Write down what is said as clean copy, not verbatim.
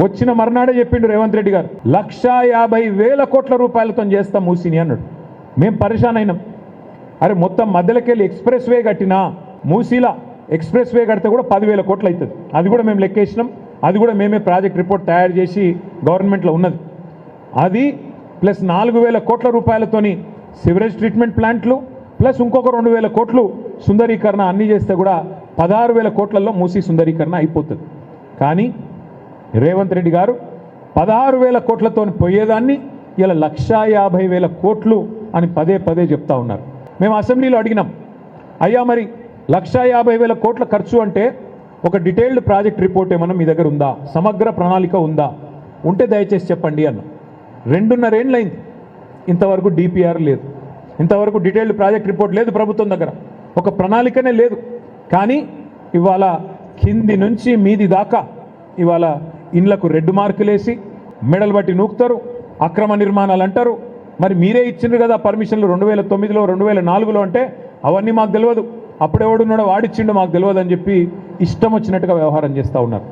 వచ్చిన మర్నాడే చెప్పిండు రేవంత్ రెడ్డి గారు 1,50,000 కోట్ల రూపాయలతో చేస్తాం మూసిని అన్నాడు. మేము పరేషాన్ అయినాం. అరే మొత్తం మధ్యలోకెళ్ళి ఎక్స్ప్రెస్ వే కట్టినా మూసీలా ఎక్స్ప్రెస్ వే కడితే కూడా 10,000 కోట్లు అవుతుంది. అది కూడా మేము లెక్కేసినాం. అది కూడా మేమే ప్రాజెక్ట్ రిపోర్ట్ తయారు చేసి గవర్నమెంట్లో ఉన్నది. అది ప్లస్ 4,000 కోట్ల రూపాయలతోని సివరేజ్ ట్రీట్మెంట్ ప్లాంట్లు ప్లస్ ఇంకొక 2,000 కోట్లు సుందరీకరణ అన్నీ చేస్తే కూడా 16,000 కోట్లలో మూసీ సుందరీకరణ అయిపోతుంది. కానీ రేవంత్ రెడ్డి గారు 16,000 కోట్లతో పోయేదాన్ని ఇలా 1,50,000 కోట్లు అని పదే పదే చెప్తా ఉన్నారు. మేము అసెంబ్లీలో అడిగినాం, అయ్యా మరి 1,50,000 కోట్ల ఖర్చు అంటే ఒక డీటెయిల్డ్ ప్రాజెక్ట్ రిపోర్ట్ ఏమన్నా మీ దగ్గర ఉందా, సమగ్ర ప్రణాళిక ఉందా, ఉంటే దయచేసి చెప్పండి అన్న. 2.5 ఏళ్ళైంది, ఇంతవరకు డిపిఆర్ లేదు, ఇంతవరకు డీటెయిల్డ్ ప్రాజెక్ట్ రిపోర్ట్ లేదు ప్రభుత్వం దగ్గర, ఒక ప్రణాళికనే లేదు. కానీ ఇవాళ కింది నుంచి మీది దాకా ఇవాళ ఇండ్లకు రెడ్ మార్కులేసి మెడల్ బట్టి నూకుతారు, అక్రమ నిర్మాణాలు అంటారు. మరి మీరే ఇచ్చిండ్రు కదా పర్మిషన్లు 2009లో 2004లో అంటే అవన్నీ మాకు తెలియదు, అప్పుడెవడున్నాడో వాడిచ్చిండో మాకు తెలియదు అని చెప్పి ఇష్టం వచ్చినట్టుగా వ్యవహారం చేస్తూ ఉన్నారు.